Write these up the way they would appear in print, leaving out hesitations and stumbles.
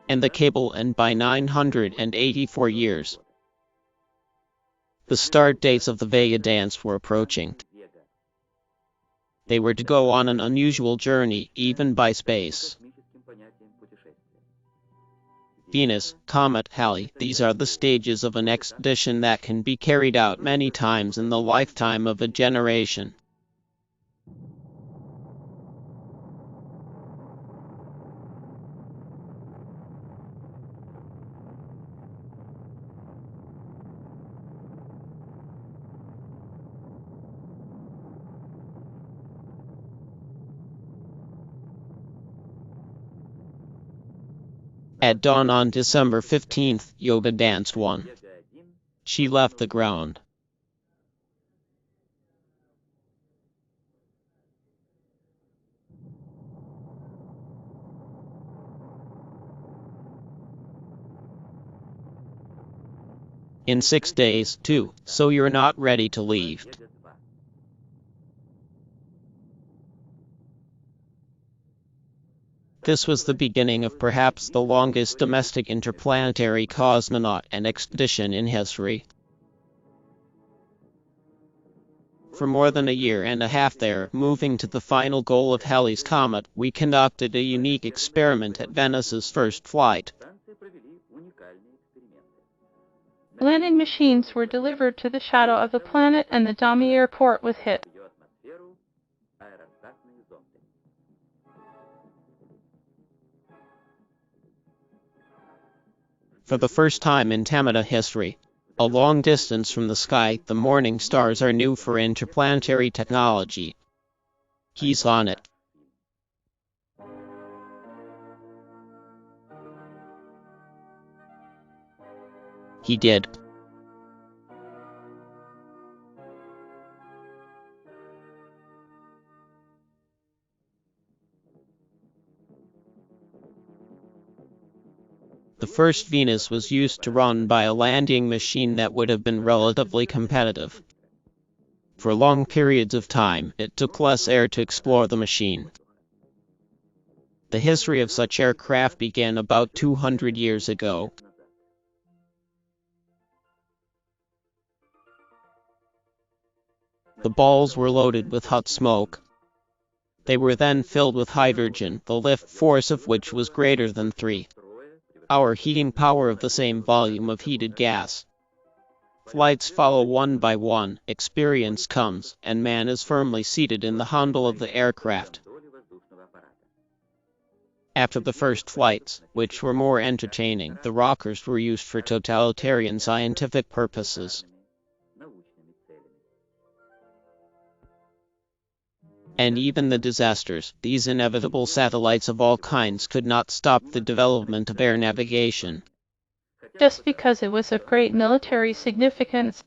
and the cable and by 984 years. The start dates of the VeGa dance were approaching. They were to go on an unusual journey, even by space. Venus, Comet, Halley, these are the stages of an expedition that can be carried out many times in the lifetime of a generation. At dawn on December 15th, Yoga danced 1. She left the ground. In 6 days, 2, so you're not ready to leave. This was the beginning of perhaps the longest domestic interplanetary cosmonaut and expedition in history. For more than a year and a half there, moving to the final goal of Halley's Comet, we conducted a unique experiment at Venus's first flight. Landing machines were delivered to the shadow of the planet and the dummy airport was hit. For the first time in Tamada history, a long distance from the sky, the morning stars are new for interplanetary technology. He's on it. He did. The first Venus was used to run by a landing machine that would have been relatively competitive. For long periods of time, it took less air to explore the machine. The history of such aircraft began about 200 years ago. The balls were loaded with hot smoke. They were then filled with hydrogen, the lift force of which was greater than 3. Our heating power of the same volume of heated gas. Flights follow one by one, experience comes, and man is firmly seated in the handle of the aircraft. After the first flights, which were more entertaining, the rockers were used for totalitarian scientific purposes. And even the disasters, these inevitable satellites of all kinds, could not stop the development of air navigation. Just because it was of great military significance.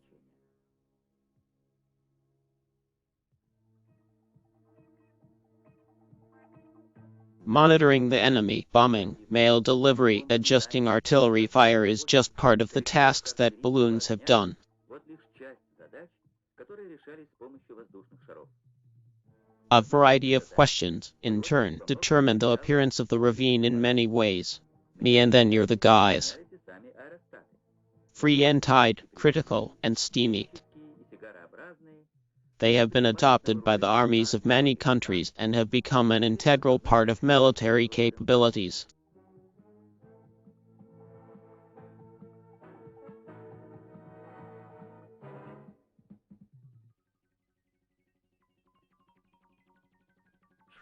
Monitoring the enemy, bombing, mail delivery, adjusting artillery fire is just part of the tasks that balloons have done. A variety of questions, in turn, determine the appearance of the ravine in many ways. Me and then you're the guys. Free and tide, critical, and steamy. They have been adopted by the armies of many countries and have become an integral part of military capabilities.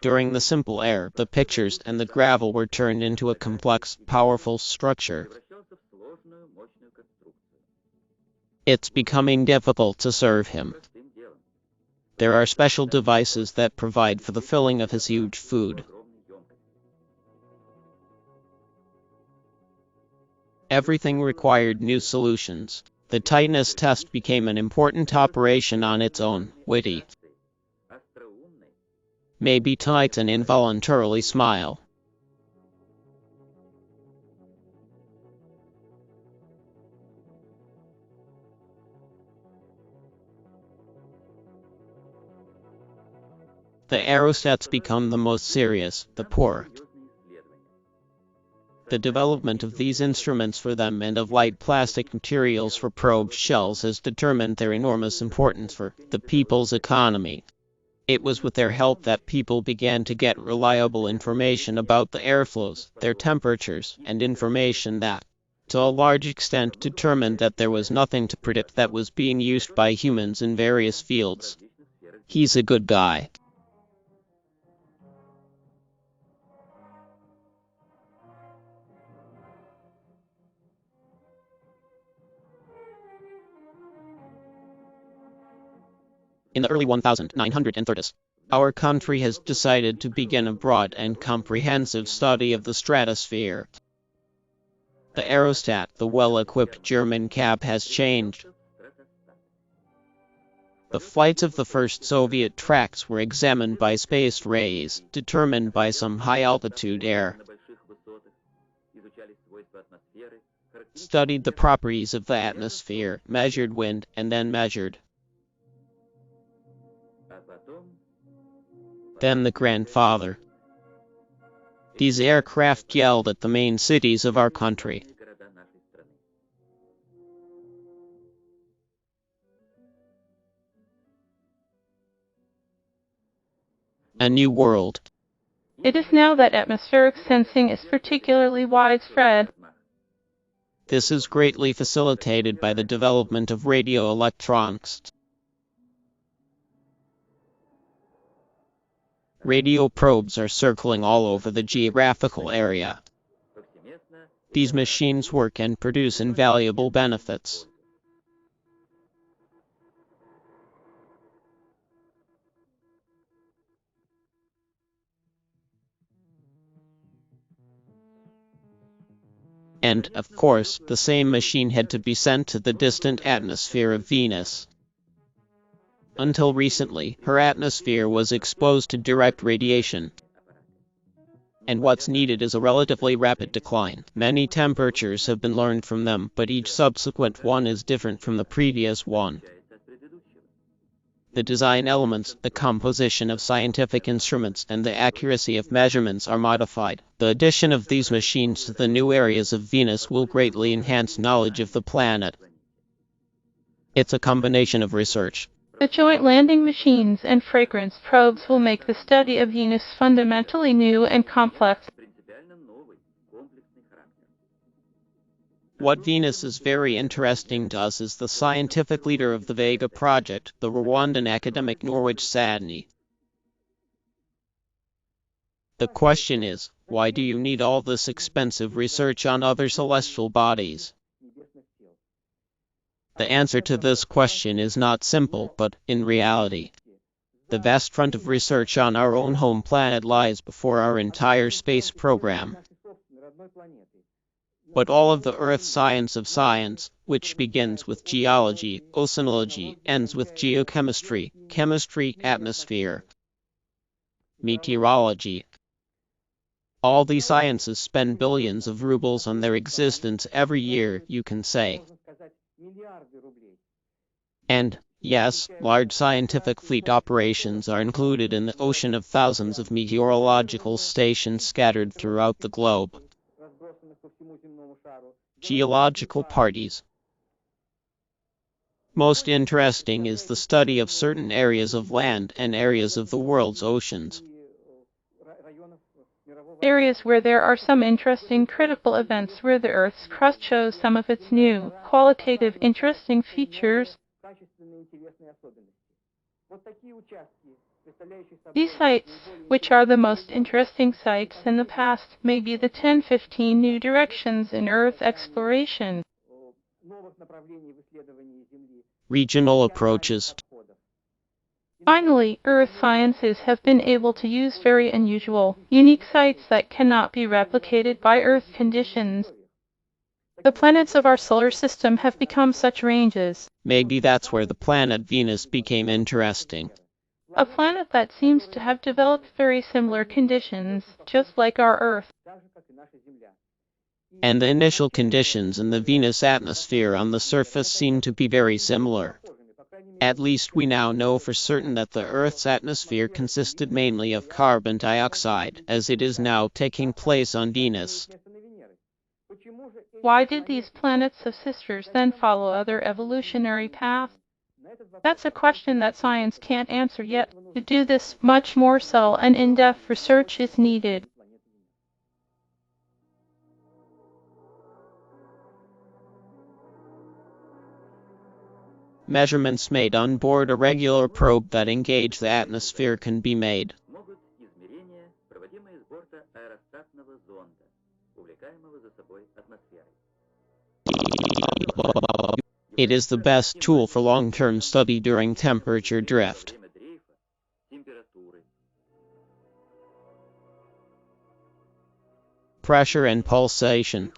During the simple air, the pictures and the gravel were turned into a complex, powerful structure. It's becoming difficult to serve him. There are special devices that provide for the filling of his huge food. Everything required new solutions. The tightness test became an important operation on its own, witty. Maybe Titan involuntarily smile. The aerostats become the most serious, the poor. The development of these instruments for them and of light plastic materials for probe shells has determined their enormous importance for the people's economy. It was with their help that people began to get reliable information about the airflows, their temperatures, and information that, to a large extent, determined that there was nothing to predict that was being used by humans in various fields. He's a good guy. In the early 1930s, our country has decided to begin a broad and comprehensive study of the stratosphere. The aerostat, the well-equipped German cap, has changed. The flights of the first Soviet tracks were examined by space rays, determined by some high-altitude air, studied the properties of the atmosphere, measured wind, and then measured. Then the grandfather. These aircraft yelled at the main cities of our country. A new world. It is now that atmospheric sensing is particularly widespread. This is greatly facilitated by the development of radio electronics. Radio probes are circling all over the geographical area. These machines work and produce invaluable benefits. And, of course, the same machine had to be sent to the distant atmosphere of Venus. Until recently, her atmosphere was exposed to direct radiation. And what's needed is a relatively rapid decline. Many temperatures have been learned from them, but each subsequent one is different from the previous one. The design elements, the composition of scientific instruments, and the accuracy of measurements are modified. The addition of these machines to the new areas of Venus will greatly enhance knowledge of the planet. It's a combination of research. The joint landing machines and fragrance probes will make the study of Venus fundamentally new and complex. What Venus is very interesting to us is the scientific leader of the VeGa project, the Rwandan academic Norwich Sadney. The question is, why do you need all this expensive research on other celestial bodies? The answer to this question is not simple, but, in reality, the vast front of research on our own home planet lies before our entire space program. But all of the Earth science of science, which begins with geology, oceanology, ends with geochemistry, chemistry, atmosphere, meteorology. All these sciences spend billions of rubles on their existence every year, you can say. And, yes, large scientific fleet operations are included in the ocean of thousands of meteorological stations scattered throughout the globe. Geological parties. Most interesting is the study of certain areas of land and areas of the world's oceans. Areas where there are some interesting critical events where the Earth's crust shows some of its new, qualitative, interesting features. These sites, which are the most interesting sites in the past, may be the 10-15 new directions in Earth exploration. Regional approaches. Finally, Earth sciences have been able to use very unusual, unique sites that cannot be replicated by Earth conditions. The planets of our solar system have become such ranges. Maybe that's where the planet Venus became interesting. A planet that seems to have developed very similar conditions, just like our Earth. And the initial conditions in the Venus atmosphere on the surface seem to be very similar. At least we now know for certain that the Earth's atmosphere consisted mainly of carbon dioxide, as it is now taking place on Venus. Why did these planets of sisters then follow other evolutionary paths? That's a question that science can't answer yet. To do this, much more so, and in-depth research is needed. Measurements made on board a regular probe that engage the atmosphere can be made. It is the best tool for long-term study during temperature drift. Pressure and pulsation.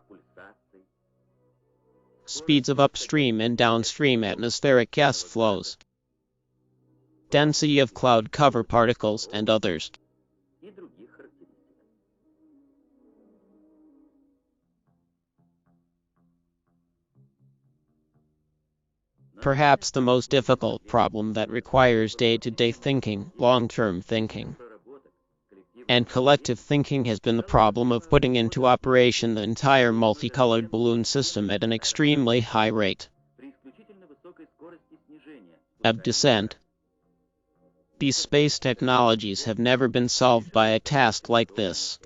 Speeds of upstream and downstream atmospheric gas flows. Density of cloud cover particles and others. Perhaps the most difficult problem that requires day-to-day thinking, long-term thinking, and collective thinking has been the problem of putting into operation the entire multicolored balloon system at an extremely high rate of descent. These space technologies have never been solved by a task like this.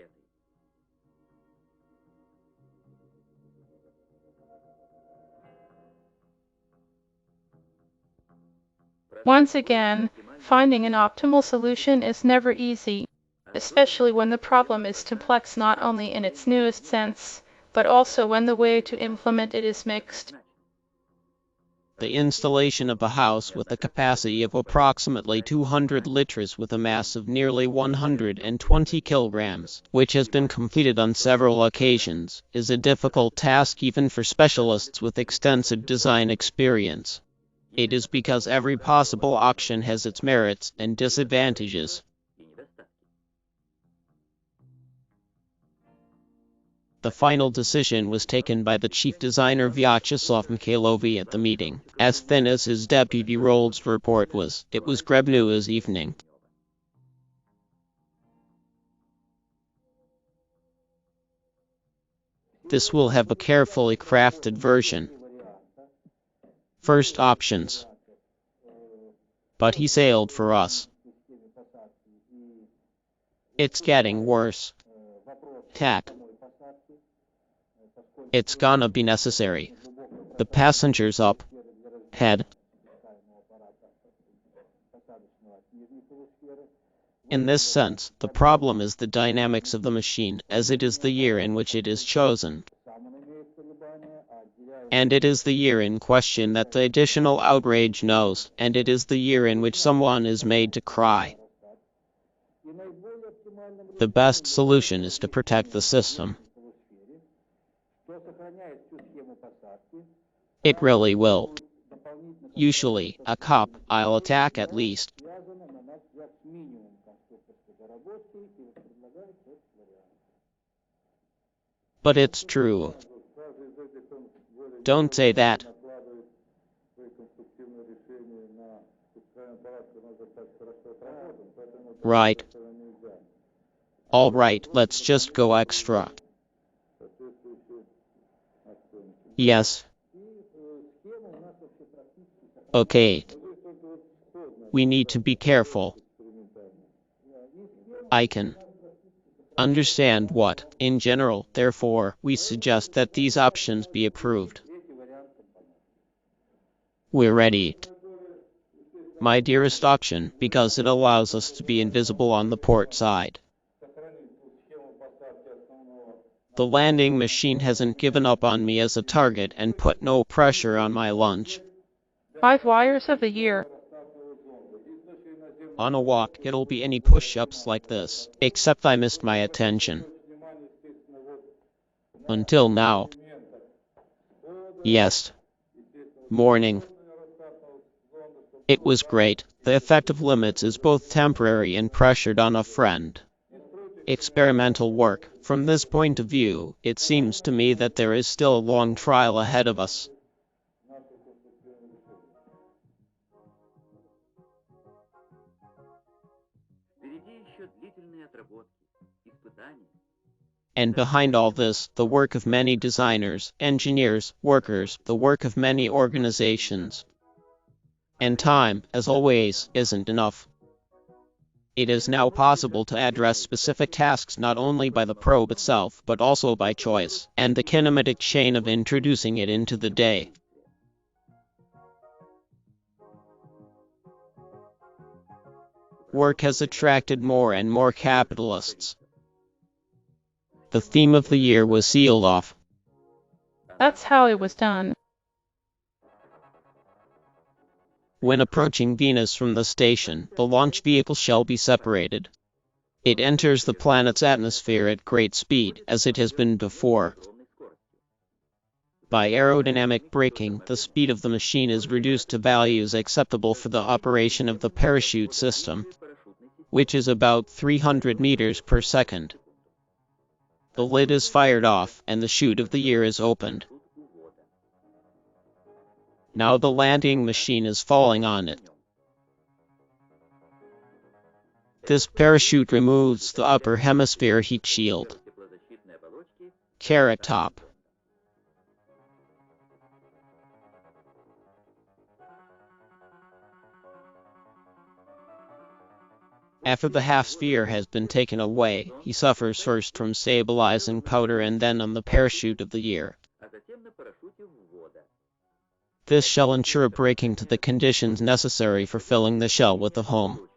Once again, finding an optimal solution is never easy, especially when the problem is complex not only in its newest sense, but also when the way to implement it is mixed. The installation of a house with a capacity of approximately 200 liters with a mass of nearly 120 kilograms, which has been completed on several occasions, is a difficult task even for specialists with extensive design experience. It is because every possible option has its merits and disadvantages. The final decision was taken by the chief designer Vyacheslav Mikhailovi at the meeting. As thin as his deputy Rold's report was, it was Grebnua's evening. This will have a carefully crafted version. First options. But he sailed for us. It's getting worse. Tack. It's gonna be necessary. The passengers up. Head. In this sense, the problem is the dynamics of the machine, as it is the year in which it is chosen. And it is the year in question that the additional outrage knows, and it is the year in which someone is made to cry. The best solution is to protect the system. It really will. Usually, a cop, I'll attack at least. But it's true. Don't say that. Right. All right, let's just go extra. Yes. Okay. We need to be careful. I can understand what, in general, therefore, we suggest that these options be approved. We're ready. My dearest option, because it allows us to be invisible on the port side. The landing machine hasn't given up on me as a target and put no pressure on my lunch. 5 wires of the year. On a walk, it'll be any push-ups like this, except I missed my attention. Until now. Yes. Morning. It was great. The effect of limits is both temporary and pressured on a friend. Experimental work. From this point of view, it seems to me that there is still a long trial ahead of us. And behind all this, the work of many designers, engineers, workers, the work of many organizations. And time, as always, isn't enough. It is now possible to address specific tasks not only by the probe itself, but also by choice, and the kinematic chain of introducing it into the day. Work has attracted more and more capitalists. The theme of the year was sealed off. That's how it was done. When approaching Venus from the station, the launch vehicle shall be separated. It enters the planet's atmosphere at great speed, as it has been before. By aerodynamic braking, the speed of the machine is reduced to values acceptable for the operation of the parachute system, which is about 300 meters per second. The lid is fired off, and the chute of the year is opened. Now the landing machine is falling on it. This parachute removes the upper hemisphere heat shield. Carrot top. After the half-sphere has been taken away, he suffers first from stabilizing powder and then on the parachute of the year. This shall ensure braking to the conditions necessary for filling the shell with the home.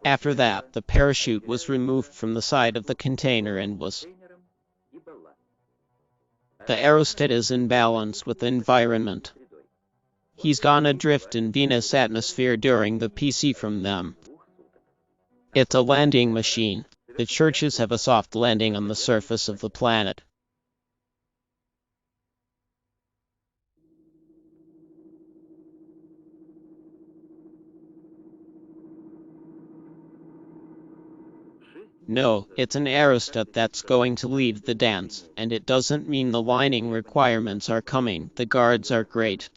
After that, the parachute was removed from the side of the container and was. The aerostat is in balance with the environment. He's gone adrift in Venus' atmosphere during the PC from them. It's a landing machine. The churches have a soft landing on the surface of the planet. No, it's an aerostat that's going to lead the dance, and it doesn't mean the lining requirements are coming. The guards are great.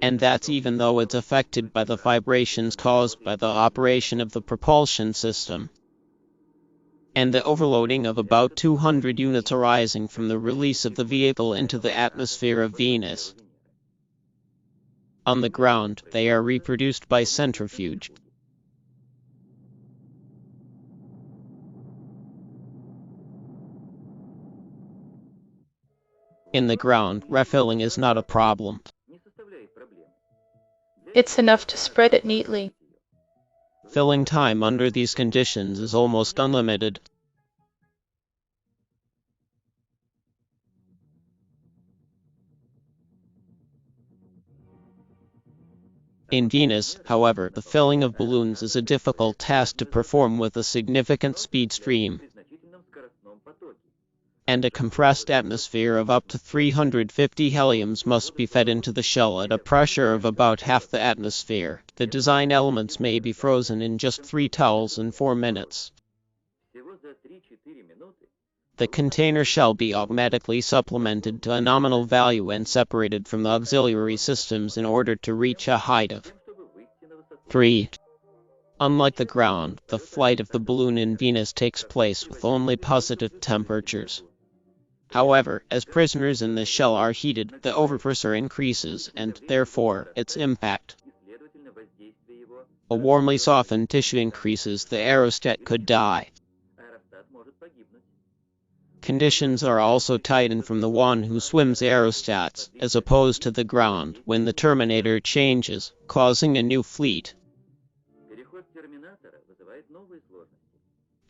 And that's even though it's affected by the vibrations caused by the operation of the propulsion system. And the overloading of about 200 units arising from the release of the vehicle into the atmosphere of Venus. On the ground, they are reproduced by centrifuge. In the ground, refilling is not a problem. It's enough to spread it neatly. Filling time under these conditions is almost unlimited. In Venus, however, the filling of balloons is a difficult task to perform with a significant speed stream and a compressed atmosphere of up to 350 heliums must be fed into the shell at a pressure of about half the atmosphere. The design elements may be frozen in just 3 towels in 4 minutes. The container shall be automatically supplemented to a nominal value and separated from the auxiliary systems in order to reach a height of 3. Unlike the ground, the flight of the balloon in Venus takes place with only positive temperatures. However, as prisoners in the shell are heated, the overpressure increases, and, therefore, its impact. A warmly softened tissue increases, the aerostat could die. Conditions are also tightened from the one who swims aerostats, as opposed to the ground, when the Terminator changes, causing a new fleet.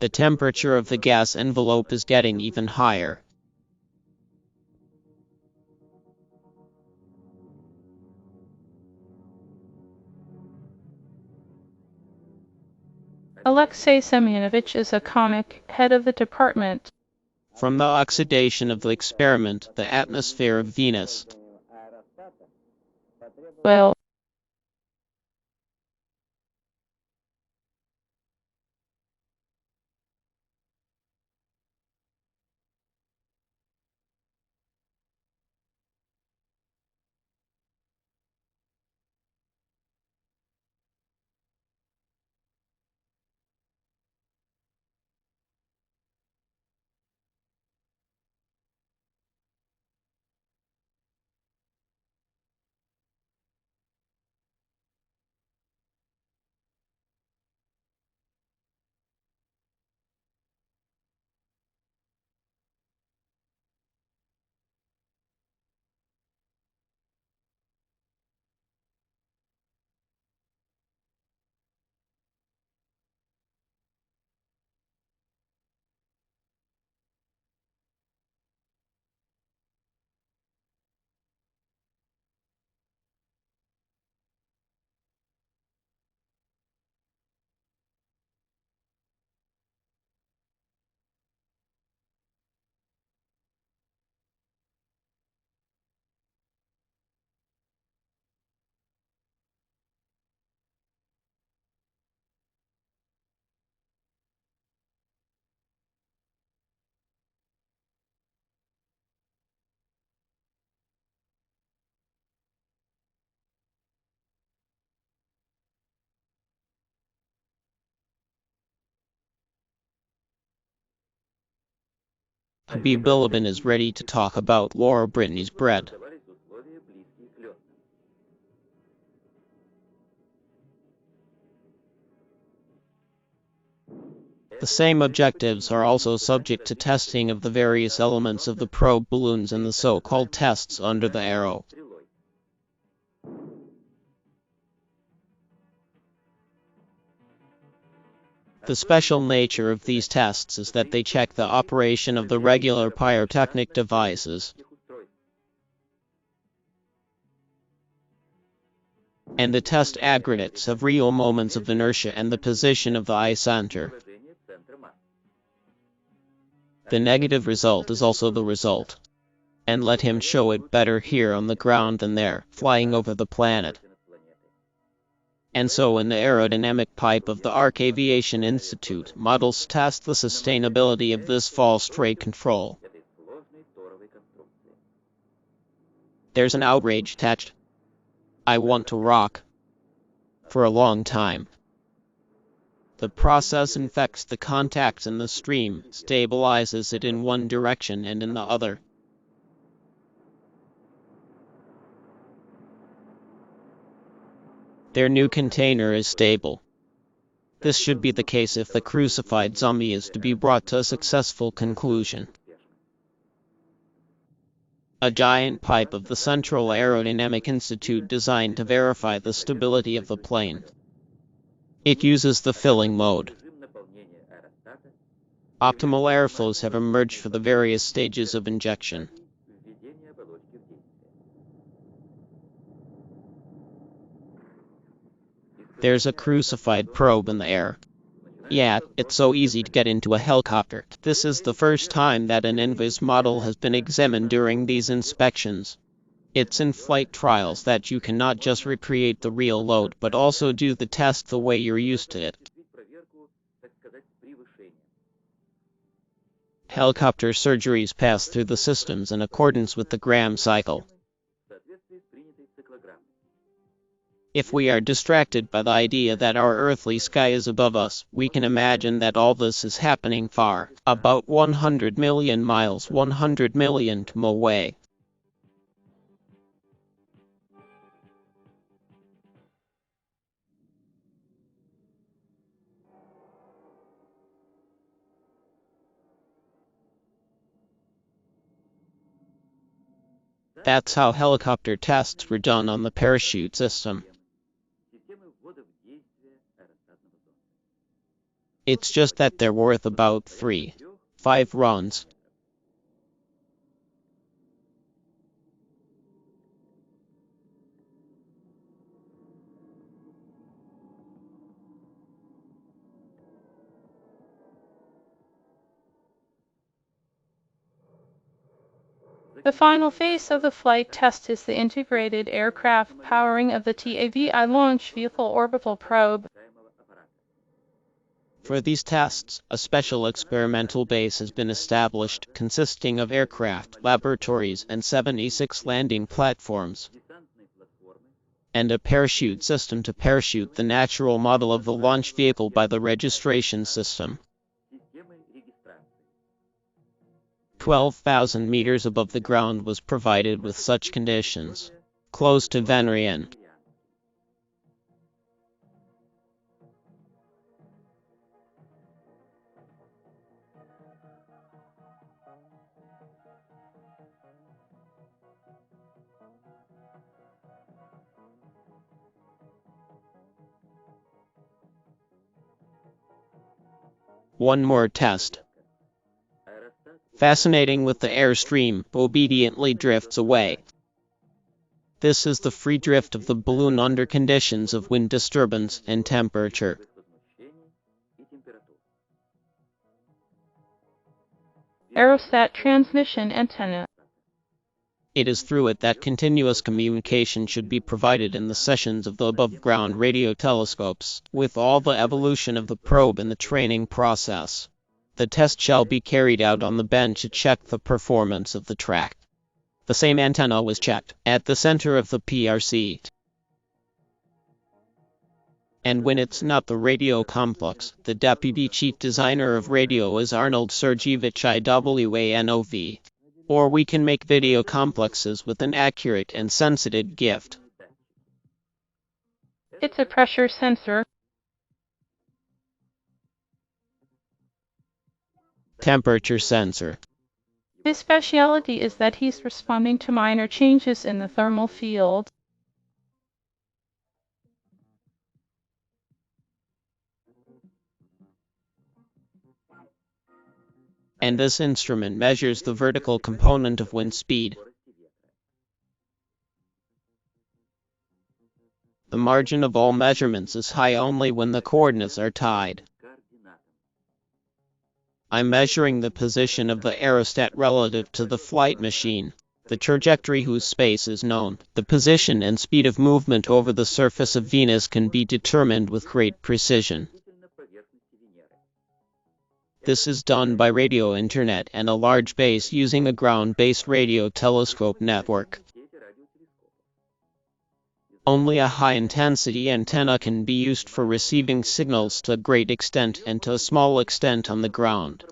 The temperature of the gas envelope is getting even higher. Alexei Semyonovich is a comic, head of the department. From the oxidation of the experiment, the atmosphere of Venus. Well, Habib Bilibin is ready to talk about Laura Brittany's bread. The same objectives are also subject to testing of the various elements of the probe balloons and the so-called tests under the arrow. The special nature of these tests is that they check the operation of the regular pyrotechnic devices and the test aggregates have real moments of inertia and the position of the eye center. The negative result is also the result, and let him show it better here on the ground than there, flying over the planet. And so in the aerodynamic pipe of the Arc Aviation Institute, models test the sustainability of this false rate control. There's an outrage attached. I want to rock for a long time. The process infects the contacts in the stream, stabilizes it in one direction and in the other. Their new container is stable. This should be the case if the crucified zombie is to be brought to a successful conclusion. A giant pipe of the Central Aerodynamic Institute designed to verify the stability of the plane. It uses the filling mode. Optimal airflows have emerged for the various stages of injection. There's a crucified probe in the air. Yeah, it's so easy to get into a helicopter. This is the first time that an invis model has been examined during these inspections. It's in flight trials that you cannot just recreate the real load but also do the test the way you're used to it. Helicopter surgeries pass through the systems in accordance with the Gram cycle. If we are distracted by the idea that our earthly sky is above us, we can imagine that all this is happening far, about 100 million miles, 100 million km away. That's how helicopter tests were done on the parachute system. It's just that they're worth about 3-5 runs. The final phase of the flight test is the integrated aircraft powering of the TAVI launch vehicle orbital probe. For these tests, a special experimental base has been established, consisting of aircraft, laboratories, and 76 landing platforms, and a parachute system to parachute the natural model of the launch vehicle by the registration system. 12,000 meters above the ground was provided with such conditions, close to Venerian. One more test. Fascinating with the airstream, obediently drifts away. This is the free drift of the balloon under conditions of wind disturbance and temperature. Aerostat transmission antenna. It is through it that continuous communication should be provided in the sessions of the above-ground radio telescopes, with all the evolution of the probe in the training process. The test shall be carried out on the bench to check the performance of the track. The same antenna was checked at the center of the PRC. And when it's not the radio complex, the deputy chief designer of radio is Arnold Sergeyevich Iwanov. Or we can make video complexes with an accurate and sensitive gift. It's a pressure sensor. Temperature sensor. His specialty is that he's responding to minor changes in the thermal field. And this instrument measures the vertical component of wind speed. The margin of all measurements is high only when the coordinates are tied. I'm measuring the position of the aerostat relative to the flight machine, the trajectory whose space is known. The position and speed of movement over the surface of Venus can be determined with great precision. This is done by radio internet and a large base using a ground-based radio telescope network. Only a high-intensity antenna can be used for receiving signals to a great extent and to a small extent on the ground.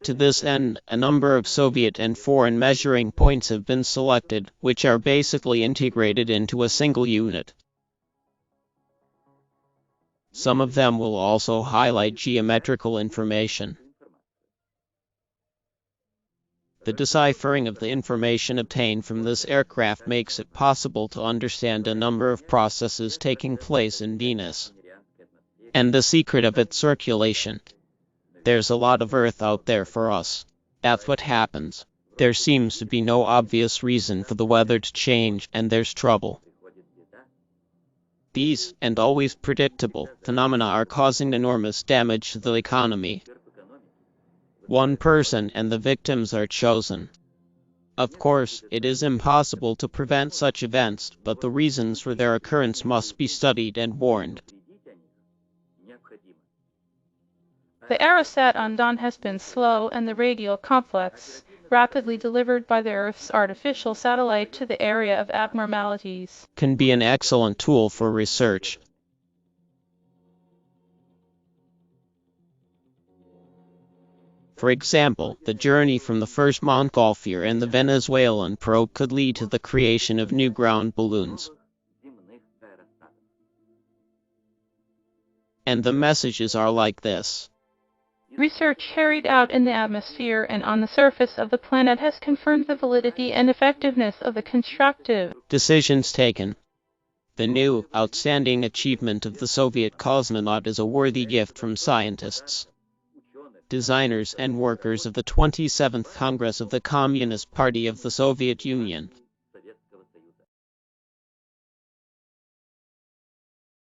To this end, a number of Soviet and foreign measuring points have been selected, which are basically integrated into a single unit. Some of them will also highlight geometrical information. The deciphering of the information obtained from this aircraft makes it possible to understand a number of processes taking place in Venus, and the secret of its circulation. There's a lot of Earth out there for us. That's what happens. There seems to be no obvious reason for the weather to change, and there's trouble. These, and always predictable, phenomena are causing enormous damage to the economy. One person and the victims are chosen. Of course, it is impossible to prevent such events, but the reasons for their occurrence must be studied and warned. The aerostat on Dawn has been slow, and the radio complex rapidly delivered by the Earth's artificial satellite to the area of abnormalities Can be an excellent tool for research. For example, the journey from the first Montgolfier and the Venezuelan probe could lead to the creation of new ground balloons. And the messages are like this. Research carried out in the atmosphere and on the surface of the planet has confirmed the validity and effectiveness of the constructive Decisions taken. The new, outstanding achievement of the Soviet cosmonaut is a worthy gift from scientists, designers and workers of the 27th Congress of the Communist Party of the Soviet Union.